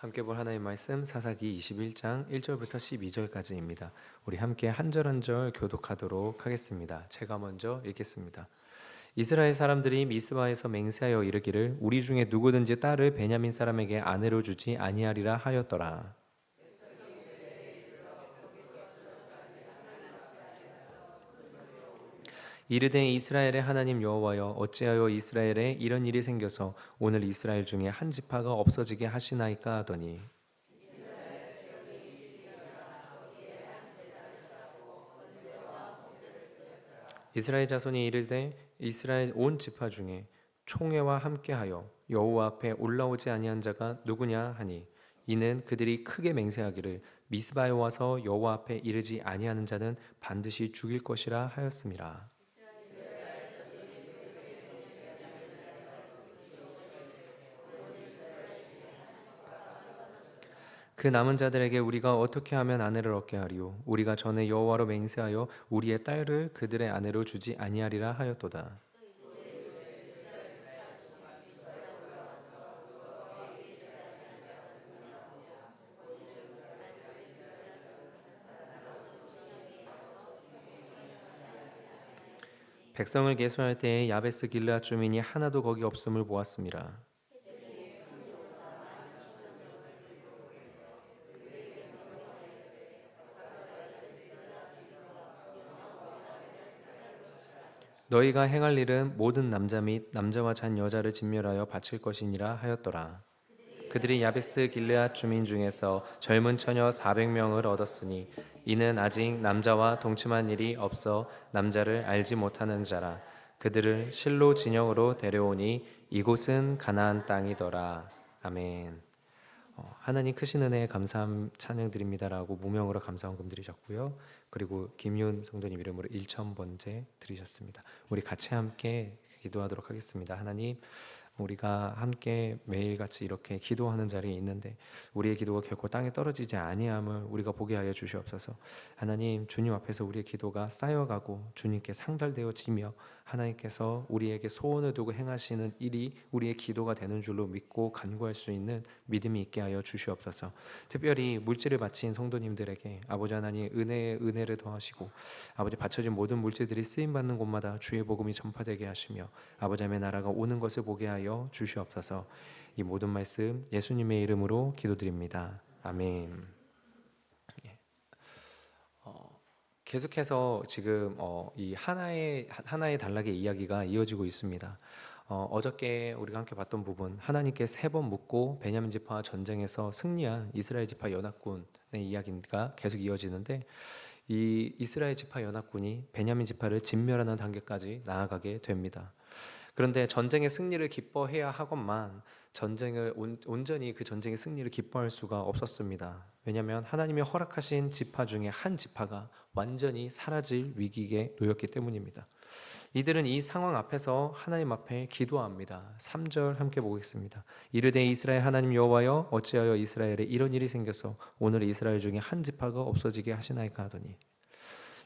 함께 볼 하나님의 말씀 사사기 21장 1절부터 12절까지입니다. 우리 함께 한 절 한 절 교독하도록 하겠습니다. 제가 먼저 읽겠습니다. 이스라엘 사람들이 미스바에서 맹세하여 이르기를 우리 중에 누구든지 딸을 베냐민 사람에게 아내로 주지 아니하리라 하였더라. 이르되 이스라엘의 하나님 여호와여 어찌하여 이스라엘에 이런 일이 생겨서 오늘 이스라엘 중에 한 지파가 없어지게 하시나이까 하더니 이스라엘 자손이 이르되 이스라엘 온 지파 중에 총회와 함께하여 여호와 앞에 올라오지 아니한 자가 누구냐 하니 이는 그들이 크게 맹세하기를 미스바에 와서 여호와 앞에 이르지 아니하는 자는 반드시 죽일 것이라 하였음이라. 그 남은 자들에게 우리가 어떻게 하면 아내를 얻게 하리요? 우리가 전에 여호와로 맹세하여 우리의 딸을 그들의 아내로 주지 아니하리라 하였도다. 백성을 계수할 때에 야베스 길르앗 주민이 하나도 거기 없음을 보았습니다. 너희가 행할 일은 모든 남자 및 남자와 잔 여자를 진멸하여 바칠 것이니라 하였더라. 그들이 야베스 길르앗 주민 중에서 젊은 처녀 400명을 얻었으니 이는 아직 남자와 동침한 일이 없어 남자를 알지 못하는 자라. 그들을 실로 진영으로 데려오니 이곳은 가나안 땅이더라. 아멘. 하나님 크신 은혜에 감사함 찬양드립니다라고 무명으로 감사헌금 드리셨고요. 그리고 김윤 성도님 이름으로 1,000번째 드리셨습니다. 우리 같이 함께 기도하도록 하겠습니다. 하나님, 우리가 함께 매일같이 이렇게 기도하는 자리에 있는데 우리의 기도가 결코 땅에 떨어지지 아니함을 우리가 보게 하여 주시옵소서. 하나님, 주님 앞에서 우리의 기도가 쌓여가고 주님께 상달되어지며 하나님께서 우리에게 소원을 두고 행하시는 일이 우리의 기도가 되는 줄로 믿고 간구할 수 있는 믿음이 있게 하여 주시옵소서. 특별히 물질을 바친 성도님들에게 아버지 하나님 은혜에 은혜를 더하시고 아버지 바쳐진 모든 물질들이 쓰임받는 곳마다 주의 복음이 전파되게 하시며 아버지 하나님의 나라가 오는 것을 보게 하여 주시옵소서. 이 모든 말씀 예수님의 이름으로 기도드립니다. 아멘. 계속해서 지금 이 하나의 단락의 이야기가 이어지고 있습니다. 어저께 우리가 함께 봤던 부분, 하나님께 3번 묻고 베냐민 지파와 전쟁에서 승리한 이스라엘 지파 연합군의 이야기가 계속 이어지는데 이 이스라엘 지파 연합군이 베냐민 지파를 진멸하는 단계까지 나아가게 됩니다. 그런데 전쟁의 승리를 기뻐해야 하건만 온전히 그 전쟁의 승리를 기뻐할 수가 없었습니다. 왜냐하면 하나님이 허락하신 지파 중에 한 지파가 완전히 사라질 위기에 놓였기 때문입니다. 이들은 이 상황 앞에서 하나님 앞에 기도합니다. 3절 함께 보겠습니다. 이르되 이스라엘 하나님 여호와여 어찌하여 이스라엘에 이런 일이 생겨서 오늘 이스라엘 중에 한 지파가 없어지게 하시나이까 하더니,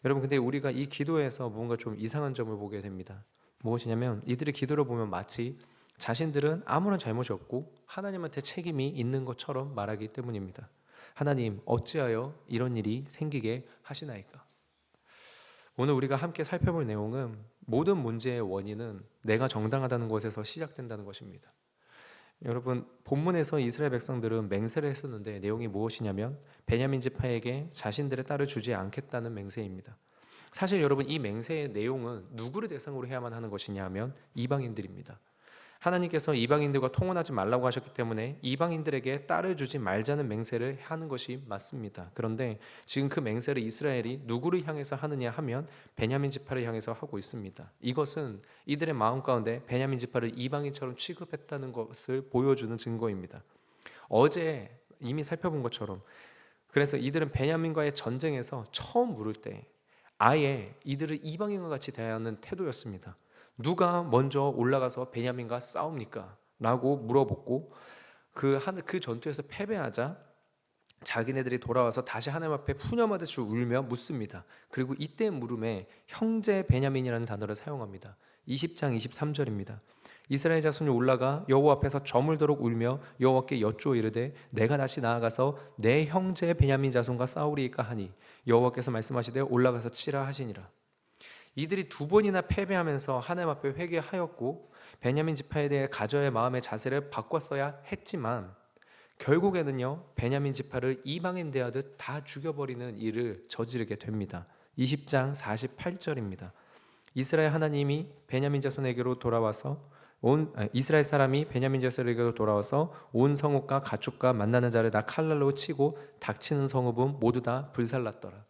여러분, 근데 우리가 이 기도에서 뭔가 좀 이상한 점을 보게 됩니다. 무엇이냐면 이들의 기도를 보면 마치 자신들은 아무런 잘못이 없고 하나님한테 책임이 있는 것처럼 말하기 때문입니다. 하나님 어찌하여 이런 일이 생기게 하시나이까? 오늘 우리가 함께 살펴볼 내용은 모든 문제의 원인은 내가 정당하다는 것에서 시작된다는 것입니다. 여러분, 본문에서 이스라엘 백성들은 맹세를 했었는데 내용이 무엇이냐면 베냐민 지파에게 자신들의 딸을 주지 않겠다는 맹세입니다. 사실 여러분, 이 맹세의 내용은 누구를 대상으로 해야만 하는 것이냐 하면 이방인들입니다. 하나님께서 이방인들과 통혼하지 말라고 하셨기 때문에 이방인들에게 딸을 주지 말자는 맹세를 하는 것이 맞습니다. 그런데 지금 그 맹세를 이스라엘이 누구를 향해서 하느냐 하면 베냐민 지파를 향해서 하고 있습니다. 이것은 이들의 마음 가운데 베냐민 지파를 이방인처럼 취급했다는 것을 보여주는 증거입니다. 어제 이미 살펴본 것처럼 그래서 이들은 베냐민과의 전쟁에서 처음 물을 때 아예 이들을 이방인과 같이 대하는 태도였습니다. 누가 먼저 올라가서 베냐민과 싸웁니까? 라고 물어보고 그 전투에서 패배하자 자기네들이 돌아와서 다시 하나님 앞에 푸념하듯이 울며 묻습니다. 그리고 이때 물음에 형제 베냐민이라는 단어를 사용합니다. 20장 23절입니다. 이스라엘 자손이 올라가 여호와 앞에서 저물도록 울며 여호와께 여쭈어 이르되 내가 다시 나아가서 내 형제 베냐민 자손과 싸우리이까 하니 여호와께서 말씀하시되 올라가서 치라 하시니라. 이들이 두 번이나 패배하면서 하나님 앞에 회개하였고 베냐민 지파에 대해 가져야 마음의 자세를 바꿨어야 했지만 결국에는요 베냐민 지파를 이방인 대하듯 다 죽여버리는 일을 저지르게 됩니다. 20장 48절입니다. 이스라엘 하나님이 베냐민 자손에게로 돌아와서 이스라엘 사람이 베냐민 자손에게로 돌아와서 온 성읍과 가축과 만나는 자를 다 칼날로 치고 닥치는 성읍은 모두 다 불살랐더라.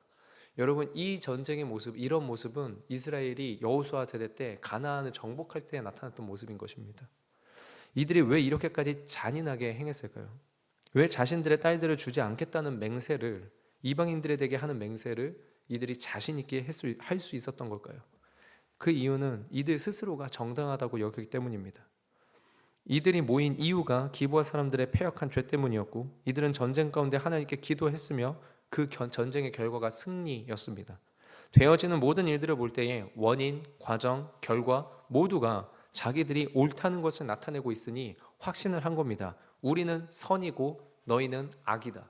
여러분, 이 전쟁의 모습, 이런 모습은 이스라엘이 여호수아 세대 때 가나안을 정복할 때 나타났던 모습인 것입니다. 이들이 왜 이렇게까지 잔인하게 행했을까요? 왜 자신들의 딸들을 주지 않겠다는 맹세를, 이방인들에게 하는 맹세를 이들이 자신 있게 할 수 있었던 걸까요? 그 이유는 이들 스스로가 정당하다고 여기기 때문입니다. 이들이 모인 이유가 기브아 사람들의 패역한 죄 때문이었고 이들은 전쟁 가운데 하나님께 기도했으며 그 전쟁의 결과가 승리였습니다. 되어지는 모든 일들을 볼 때에 원인, 과정, 결과 모두가 자기들이 옳다는 것을 나타내고 있으니 확신을 한 겁니다. 우리는 선이고 너희는 악이다.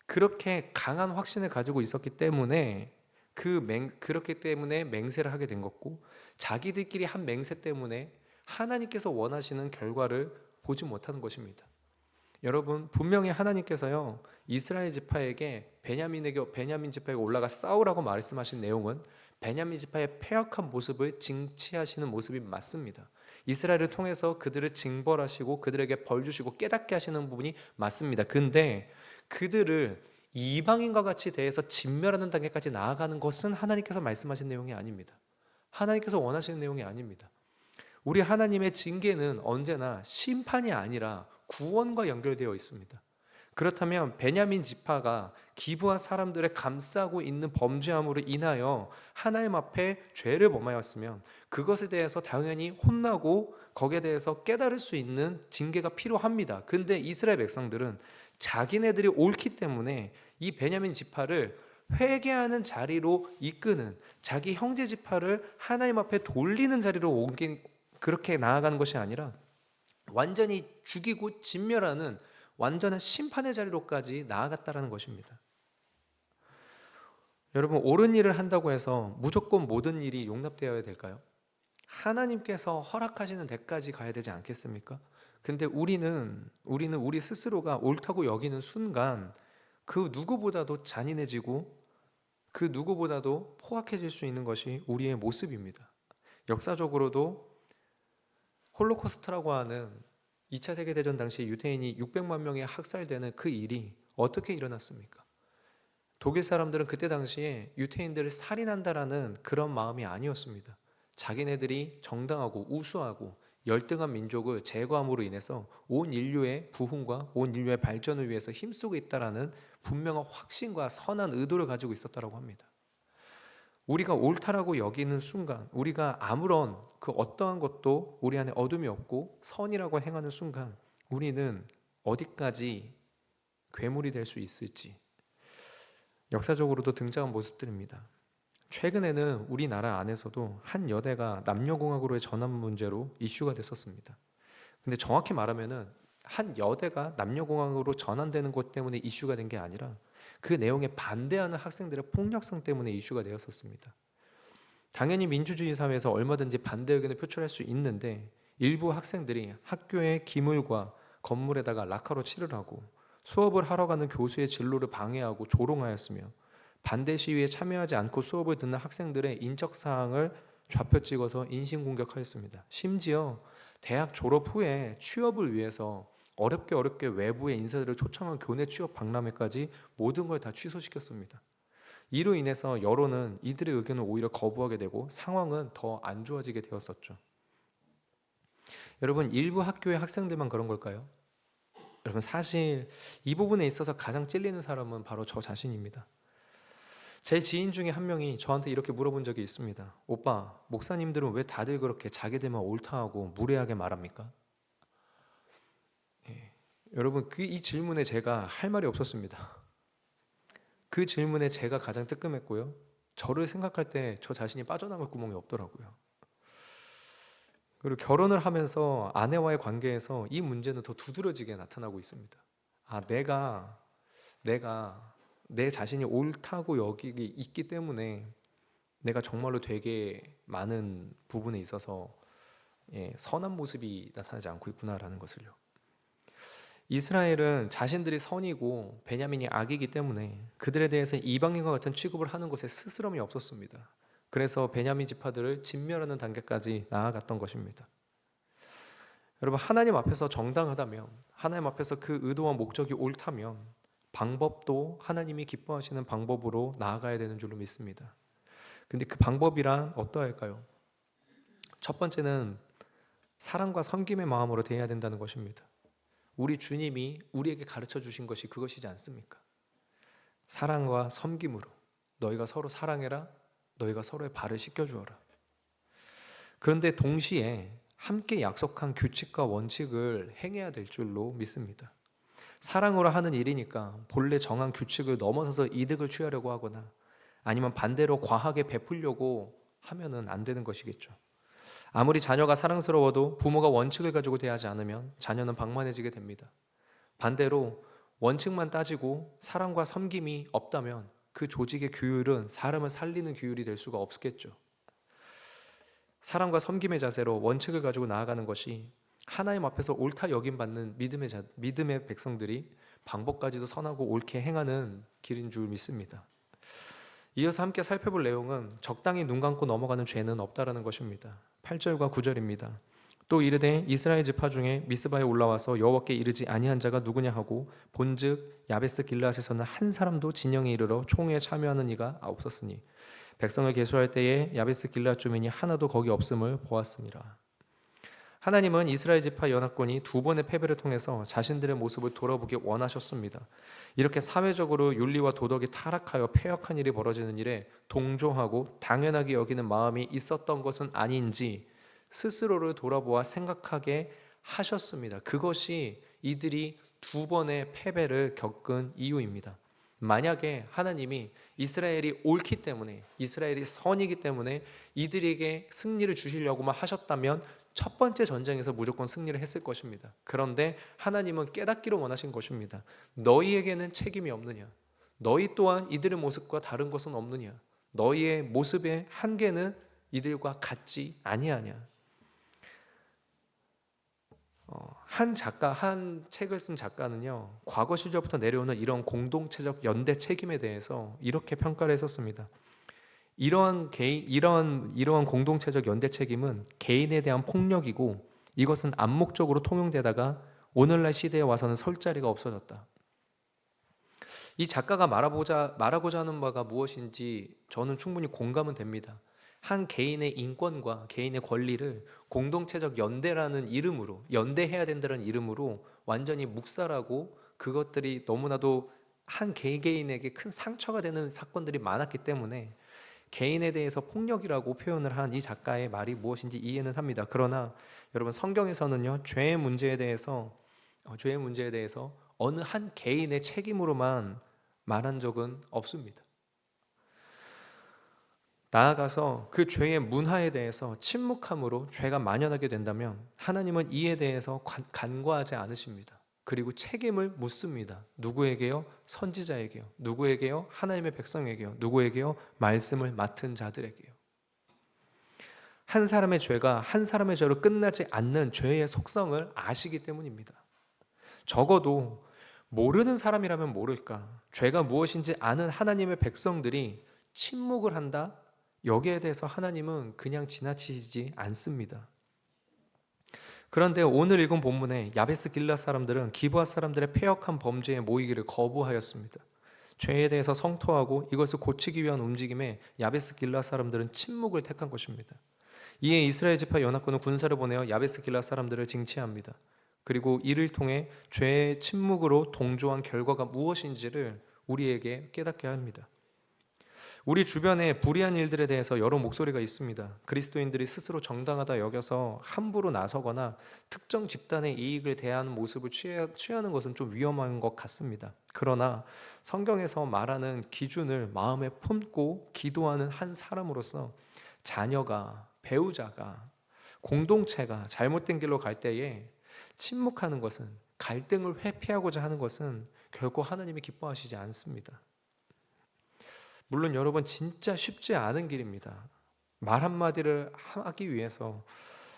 그렇게 강한 확신을 가지고 있었기 때문에 그렇기 때문에 맹세를 하게 된 것고 자기들끼리 한 맹세 때문에 하나님께서 원하시는 결과를 보지 못하는 것입니다. 여러분, 분명히 하나님께서요 이스라엘 지파에게 베냐민 지파에게 올라가 싸우라고 말씀하신 내용은 베냐민 지파의 패역한 모습을 징치하시는 모습이 맞습니다. 이스라엘을 통해서 그들을 징벌하시고 그들에게 벌 주시고 깨닫게 하시는 부분이 맞습니다. 근데 그들을 이방인과 같이 대해서 진멸하는 단계까지 나아가는 것은 하나님께서 말씀하신 내용이 아닙니다. 하나님께서 원하시는 내용이 아닙니다. 우리 하나님의 징계는 언제나 심판이 아니라 구원과 연결되어 있습니다. 그렇다면 베냐민 지파가 기브아 사람들의 감싸고 있는 범죄함으로 인하여 하나님 앞에 죄를 범하였으면 그것에 대해서 당연히 혼나고 거기에 대해서 깨달을 수 있는 징계가 필요합니다. 근데 이스라엘 백성들은 자기네들이 옳기 때문에 이 베냐민 지파를 회개하는 자리로 이끄는, 자기 형제 지파를 하나님 앞에 돌리는 자리로 그렇게 나아가는 것이 아니라 완전히 죽이고 진멸하는 완전한 심판의 자리로까지 나아갔다라는 것입니다. 여러분, 옳은 일을 한다고 해서 무조건 모든 일이 용납되어야 될까요? 하나님께서 허락하시는 데까지 가야 되지 않겠습니까? 근데 우리는 우리 스스로가 옳다고 여기는 순간 그 누구보다도 잔인해지고 그 누구보다도 포악해질 수 있는 것이 우리의 모습입니다. 역사적으로도 홀로코스트라고 하는 2차 세계대전 당시 유대인이 600만 명이 학살되는 그 일이 어떻게 일어났습니까? 독일 사람들은 그때 당시에 유대인들을 살인한다라는 그런 마음이 아니었습니다. 자기네들이 정당하고 우수하고 열등한 민족을 제거함으로 인해서 온 인류의 부흥과 온 인류의 발전을 위해서 힘쓰고 있다라는 분명한 확신과 선한 의도를 가지고 있었다고 합니다. 우리가 옳다라고 여기는 순간, 우리가 아무런 그 어떠한 것도 우리 안에 어둠이 없고 선이라고 행하는 순간 우리는 어디까지 괴물이 될 수 있을지 역사적으로도 등장한 모습들입니다. 최근에는 우리나라 안에서도 한 여대가 남녀공학으로의 전환 문제로 이슈가 됐었습니다. 근데 정확히 말하면은 한 여대가 남녀공학으로 전환되는 것 때문에 이슈가 된 게 아니라 그 내용에 반대하는 학생들의 폭력성 때문에 이슈가 되었었습니다. 당연히 민주주의 사회에서 얼마든지 반대 의견을 표출할 수 있는데 일부 학생들이 학교의 기물과 건물에다가 라카로 칠을 하고 수업을 하러 가는 교수의 진로를 방해하고 조롱하였으며 반대 시위에 참여하지 않고 수업을 듣는 학생들의 인적 사항을 좌표 찍어서 인신공격하였습니다. 심지어 대학 졸업 후에 취업을 위해서 어렵게 외부의 인사들을 초청한 교내 취업 박람회까지 모든 걸 다 취소시켰습니다. 이로 인해서 여론은 이들의 의견을 오히려 거부하게 되고 상황은 더 안 좋아지게 되었었죠. 여러분, 일부 학교의 학생들만 그런 걸까요? 여러분, 사실 이 부분에 있어서 가장 찔리는 사람은 바로 저 자신입니다. 제 지인 중에 한 명이 저한테 이렇게 물어본 적이 있습니다. 오빠, 목사님들은 왜 다들 그렇게 자기들만 옳다하고 무례하게 말합니까? 여러분, 이 질문에 제가 할 말이 없었습니다. 그 질문에 제가 가장 뜨끔했고요. 저를 생각할 때 저 자신이 빠져나갈 구멍이 없더라고요. 그리고 결혼을 하면서 아내와의 관계에서 이 문제는 더 두드러지게 나타나고 있습니다. 내가 내 자신이 옳다고 여기기 있기 때문에 내가 정말로 되게 많은 부분에 있어서 선한 모습이 나타나지 않고 있구나라는 것을요. 이스라엘은 자신들이 선이고 베냐민이 악이기 때문에 그들에 대해서 이방인과 같은 취급을 하는 것에 스스럼이 없었습니다. 그래서 베냐민 지파들을 진멸하는 단계까지 나아갔던 것입니다. 여러분, 하나님 앞에서 정당하다면, 하나님 앞에서 그 의도와 목적이 옳다면 방법도 하나님이 기뻐하시는 방법으로 나아가야 되는 줄로 믿습니다. 근데 그 방법이란 어떠할까요? 첫 번째는 사랑과 섬김의 마음으로 대해야 된다는 것입니다. 우리 주님이 우리에게 가르쳐 주신 것이 그것이지 않습니까? 사랑과 섬김으로 너희가 서로 사랑해라, 너희가 서로의 발을 씻겨주어라. 그런데 동시에 함께 약속한 규칙과 원칙을 행해야 될 줄로 믿습니다. 사랑으로 하는 일이니까 본래 정한 규칙을 넘어서서 이득을 취하려고 하거나 아니면 반대로 과하게 베풀려고 하면은 안 되는 것이겠죠. 아무리 자녀가 사랑스러워도 부모가 원칙을 가지고 대하지 않으면 자녀는 방만해지게 됩니다. 반대로 원칙만 따지고 사랑과 섬김이 없다면 그 조직의 규율은 사람을 살리는 규율이 될 수가 없겠죠. 사랑과 섬김의 자세로 원칙을 가지고 나아가는 것이 하나님 앞에서 옳다 여김받는 믿음의 백성들이 방법까지도 선하고 옳게 행하는 길인 줄 믿습니다. 이어서 함께 살펴볼 내용은 적당히 눈 감고 넘어가는 죄는 없다라는 것입니다. 8절과 9절입니다. 또 이르되 이스라엘 지파 중에 미스바에 올라와서 여호와께 이르지 아니한 자가 누구냐 하고 본즉 야베스 길르앗에서는 한 사람도 진영에 이르러 총회에 참여하는 이가 없었으니 백성을 계수할 때에 야베스 길르앗 주민이 하나도 거기 없음을 보았습니다. 하나님은 이스라엘 지파 연합군이 두 번의 패배를 통해서 자신들의 모습을 돌아보기 원하셨습니다. 이렇게 사회적으로 윤리와 도덕이 타락하여 폐역한 일이 벌어지는 일에 동조하고 당연하게 여기는 마음이 있었던 것은 아닌지 스스로를 돌아보아 생각하게 하셨습니다. 그것이 이들이 두 번의 패배를 겪은 이유입니다. 만약에 하나님이 이스라엘이 옳기 때문에, 이스라엘이 선이기 때문에 이들에게 승리를 주시려고만 하셨다면 첫 번째 전쟁에서 무조건 승리를 했을 것입니다. 그런데 하나님은 깨닫기를 원하신 것입니다. 너희에게는 책임이 없느냐? 너희 또한 이들의 모습과 다른 것은 없느냐? 너희의 모습의 한계는 이들과 같지 아니하냐? 한 책을 쓴 작가는요, 과거 시절부터 내려오는 이런 공동체적 연대 책임에 대해서 이렇게 평가를 했었습니다. 이러한 공동체적 연대 책임은 개인에 대한 폭력이고 이것은 암묵적으로 통용되다가 오늘날 시대에 와서는 설 자리가 없어졌다. 이 작가가 말하고자 하는 바가 무엇인지 저는 충분히 공감은 됩니다. 한 개인의 인권과 개인의 권리를 공동체적 연대라는 이름으로, 연대해야 된다는 이름으로 완전히 묵살하고 그것들이 너무나도 한 개개인에게 큰 상처가 되는 사건들이 많았기 때문에 개인에 대해서 폭력이라고 표현을 한 이 작가의 말이 무엇인지 이해는 합니다. 그러나 여러분, 성경에서는요, 죄의 문제에 대해서 어느 한 개인의 책임으로만 말한 적은 없습니다. 나아가서 그 죄의 문화에 대해서 침묵함으로 죄가 만연하게 된다면 하나님은 이에 대해서 간과하지 않으십니다. 그리고 책임을 묻습니다. 누구에게요? 선지자에게요. 누구에게요? 하나님의 백성에게요. 누구에게요? 말씀을 맡은 자들에게요. 한 사람의 죄가 한 사람의 죄로 끝나지 않는 죄의 속성을 아시기 때문입니다. 적어도 모르는 사람이라면 모를까? 죄가 무엇인지 아는 하나님의 백성들이 침묵을 한다? 여기에 대해서 하나님은 그냥 지나치지 않습니다. 그런데 오늘 읽은 본문에 야베스 길르앗 사람들은 기브앗 사람들의 패역한 범죄에 모이기를 거부하였습니다. 죄에 대해서 성토하고 이것을 고치기 위한 움직임에 야베스 길르앗 사람들은 침묵을 택한 것입니다. 이에 이스라엘 지파 연합군은 군사를 보내어 야베스 길르앗 사람들을 징치합니다. 그리고 이를 통해 죄의 침묵으로 동조한 결과가 무엇인지를 우리에게 깨닫게 합니다. 우리 주변에 불의한 일들에 대해서 여러 목소리가 있습니다. 그리스도인들이 스스로 정당하다 여겨서 함부로 나서거나 특정 집단의 이익을 대하는 모습을 취하는 것은 좀 위험한 것 같습니다. 그러나 성경에서 말하는 기준을 마음에 품고 기도하는 한 사람으로서 자녀가, 배우자가 공동체가 잘못된 길로 갈 때에 침묵하는 것은, 갈등을 회피하고자 하는 것은 결코 하나님이 기뻐하시지 않습니다. 물론 여러분, 진짜 쉽지 않은 길입니다. 말 한마디를 하기 위해서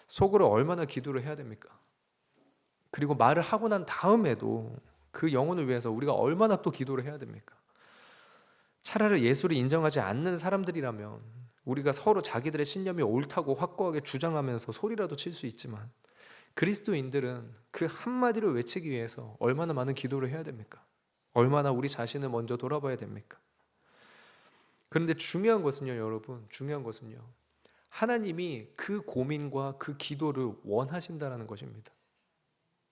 속으로 얼마나 기도를 해야 됩니까? 그리고 말을 하고 난 다음에도 그 영혼을 위해서 우리가 얼마나 또 기도를 해야 됩니까? 차라리 예수를 인정하지 않는 사람들이라면 우리가 서로 자기들의 신념이 옳다고 확고하게 주장하면서 소리라도 칠 수 있지만, 그리스도인들은 그 한마디를 외치기 위해서 얼마나 많은 기도를 해야 됩니까? 얼마나 우리 자신을 먼저 돌아봐야 됩니까? 그런데 중요한 것은요, 여러분, 중요한 것은요, 하나님이 그 고민과 그 기도를 원하신다라는 것입니다.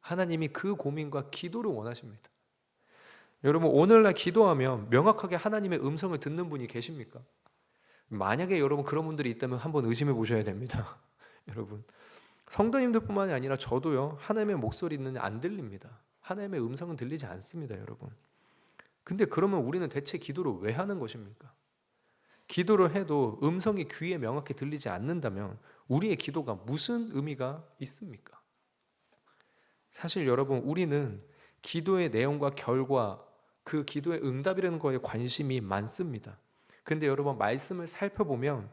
하나님이 그 고민과 기도를 원하십니다. 여러분, 오늘날 기도하면 명확하게 하나님의 음성을 듣는 분이 계십니까? 만약에 여러분 그런 분들이 있다면 한번 의심해 보셔야 됩니다. 여러분, 성도님들뿐만이 아니라 저도요, 하나님의 목소리는 안 들립니다. 하나님의 음성은 들리지 않습니다, 여러분. 근데 그러면 우리는 대체 기도를 왜 하는 것입니까? 기도를 해도 음성이 귀에 명확히 들리지 않는다면 우리의 기도가 무슨 의미가 있습니까? 사실 여러분, 우리는 기도의 내용과 결과, 그 기도의 응답이라는 거에 관심이 많습니다. 근데 여러분, 말씀을 살펴보면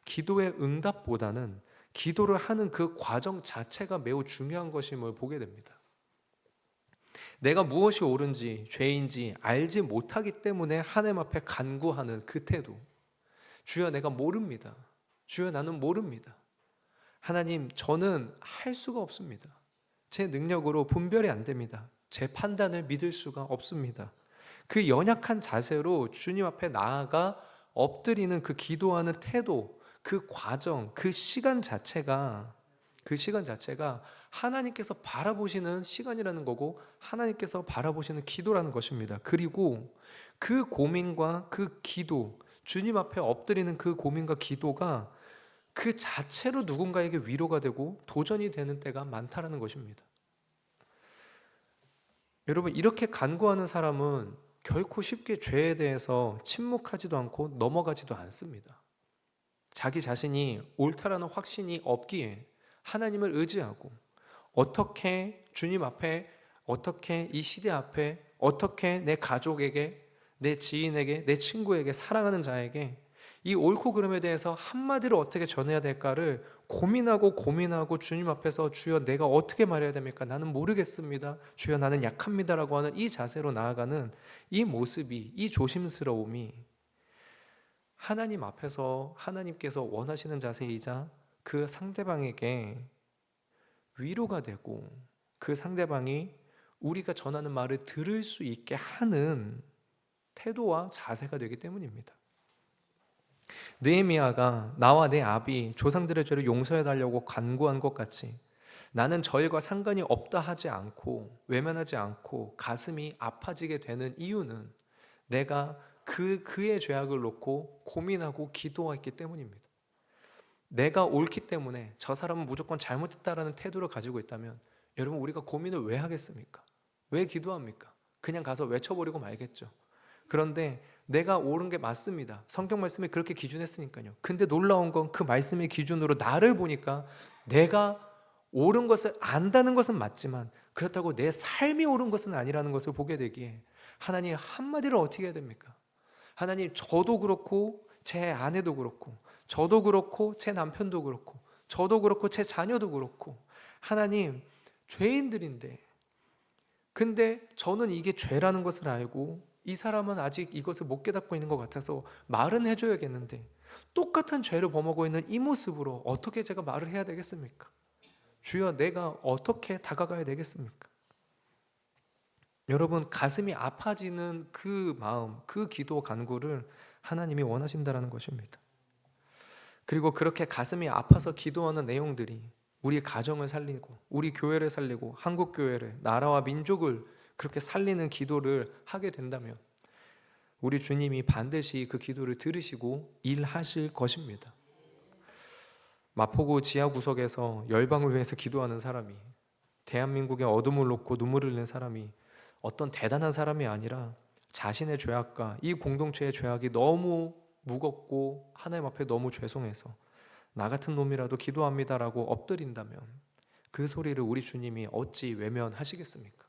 기도의 응답보다는 기도를 하는 그 과정 자체가 매우 중요한 것임을 보게 됩니다. 내가 무엇이 옳은지 죄인지 알지 못하기 때문에 하나님 앞에 간구하는 그 태도. 주여, 내가 모릅니다. 주여, 나는 모릅니다. 하나님, 저는 할 수가 없습니다. 제 능력으로 분별이 안 됩니다. 제 판단을 믿을 수가 없습니다. 그 연약한 자세로 주님 앞에 나아가 엎드리는 그 기도하는 태도, 그 과정, 그 시간 자체가 하나님께서 바라보시는 시간이라는 거고, 하나님께서 바라보시는 기도라는 것입니다. 그리고 그 고민과 그 기도, 주님 앞에 엎드리는 그 고민과 기도가 그 자체로 누군가에게 위로가 되고 도전이 되는 때가 많다라는 것입니다. 여러분, 이렇게 간구하는 사람은 결코 쉽게 죄에 대해서 침묵하지도 않고 넘어가지도 않습니다. 자기 자신이 옳다라는 확신이 없기에 하나님을 의지하고, 어떻게 주님 앞에, 어떻게 이 시대 앞에, 어떻게 내 가족에게, 내 지인에게, 내 친구에게, 사랑하는 자에게 이 옳고 그름에 대해서 한마디로 어떻게 전해야 될까를 고민하고 주님 앞에서, 주여, 내가 어떻게 말해야 됩니까? 나는 모르겠습니다. 주여, 나는 약합니다라고 하는 이 자세로 나아가는 이 모습이, 이 조심스러움이 하나님 앞에서 하나님께서 원하시는 자세이자 그 상대방에게 위로가 되고, 그 상대방이 우리가 전하는 말을 들을 수 있게 하는 태도와 자세가 되기 때문입니다. 느헤미야가 나와 내 아비 조상들의 죄를 용서해 달라고 간구한 것 같이, 나는 저희과 상관이 없다 하지 않고 외면하지 않고 가슴이 아파지게 되는 이유는 내가 그의 죄악을 놓고 고민하고 기도했기 때문입니다. 내가 옳기 때문에 저 사람은 무조건 잘못했다라는 태도를 가지고 있다면, 여러분, 우리가 고민을 왜 하겠습니까? 왜 기도합니까? 그냥 가서 외쳐버리고 말겠죠. 그런데 내가 옳은 게 맞습니다. 성경 말씀이 그렇게 기준했으니까요. 근데 놀라운 건 그 말씀의 기준으로 나를 보니까 내가 옳은 것을 안다는 것은 맞지만 그렇다고 내 삶이 옳은 것은 아니라는 것을 보게 되기에, 하나님 한마디를 어떻게 해야 됩니까? 하나님, 저도 그렇고 제 아내도 그렇고 저도 그렇고 제 남편도 그렇고 저도 그렇고 제 자녀도 그렇고, 하나님, 죄인들인데, 근데 저는 이게 죄라는 것을 알고 이 사람은 아직 이것을 못 깨닫고 있는 것 같아서 말은 해줘야겠는데, 똑같은 죄를 범하고 있는 이 모습으로 어떻게 제가 말을 해야 되겠습니까? 주여, 내가 어떻게 다가가야 되겠습니까? 여러분, 가슴이 아파지는 그 마음, 그 기도 간구를 하나님이 원하신다는 것입니다. 그리고 그렇게 가슴이 아파서 기도하는 내용들이 우리 가정을 살리고 우리 교회를 살리고 한국 교회를, 나라와 민족을 그렇게 살리는 기도를 하게 된다면 우리 주님이 반드시 그 기도를 들으시고 일하실 것입니다. 마포구 지하 구석에서 열방을 위해서 기도하는 사람이, 대한민국의 어둠을 놓고 눈물을 흘리는 사람이 어떤 대단한 사람이 아니라 자신의 죄악과 이 공동체의 죄악이 너무 무겁고 하나님 앞에 너무 죄송해서 나 같은 놈이라도 기도합니다라고 엎드린다면 그 소리를 우리 주님이 어찌 외면하시겠습니까?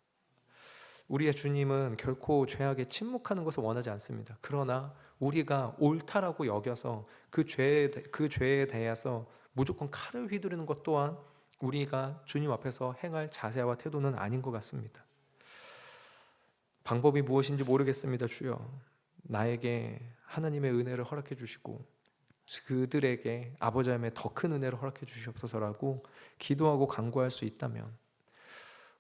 우리의 주님은 결코 죄악에 침묵하는 것을 원하지 않습니다. 그러나 우리가 옳다라고 여겨서 그 죄에 대해서 무조건 칼을 휘두르는 것 또한 우리가 주님 앞에서 행할 자세와 태도는 아닌 것 같습니다. 방법이 무엇인지 모르겠습니다. 주여, 나에게 하나님의 은혜를 허락해 주시고 그들에게 아버지 하나님의 더 큰 은혜를 허락해 주시옵소서라고 기도하고 간구할 수 있다면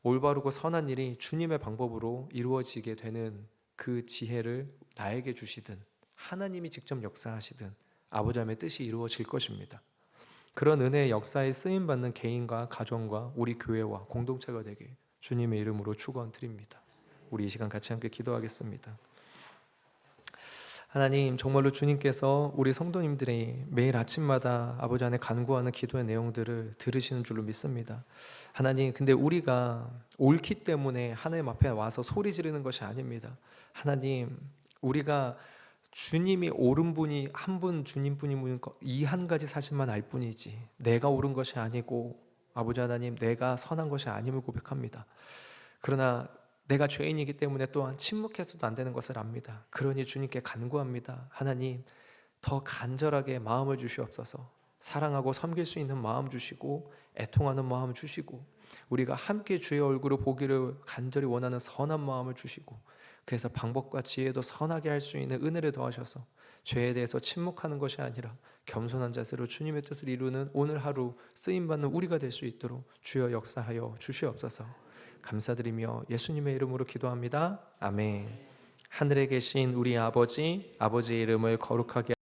올바르고 선한 일이 주님의 방법으로 이루어지게 되는 그 지혜를 나에게 주시든 하나님이 직접 역사하시든 아버지 하나님의 뜻이 이루어질 것입니다. 그런 은혜의 역사에 쓰임받는 개인과 가정과 우리 교회와 공동체가 되게 주님의 이름으로 축원드립니다. 우리 이 시간 같이 함께 기도하겠습니다. 하나님, 정말로 주님께서 우리 성도님들이 매일 아침마다 아버지 안에 간구하는 기도의 내용들을 들으시는 줄로 믿습니다. 하나님, 근데 우리가 옳기 때문에 하나님 앞에 와서 소리 지르는 것이 아닙니다. 하나님, 우리가 주님이 옳은 분이 한 분, 주님뿐인 이 한 가지 사실만 알 뿐이지 내가 옳은 것이 아니고 아버지 하나님, 내가 선한 것이 아님을 고백합니다. 그러나 내가 죄인이기 때문에 또한 침묵해서도 안 되는 것을 압니다. 그러니 주님께 간구합니다. 하나님, 더 간절하게 마음을 주시옵소서. 사랑하고 섬길 수 있는 마음 주시고 애통하는 마음 주시고 우리가 함께 주의 얼굴을 보기를 간절히 원하는 선한 마음을 주시고 그래서 방법과 지혜도 선하게 할 수 있는 은혜를 더하셔서 죄에 대해서 침묵하는 것이 아니라 겸손한 자세로 주님의 뜻을 이루는 오늘 하루 쓰임받는 우리가 될 수 있도록 주여 역사하여 주시옵소서. 감사드리며 예수님의 이름으로 기도합니다. 아멘. 하늘에 계신 우리 아버지, 아버지의 이름을 거룩하게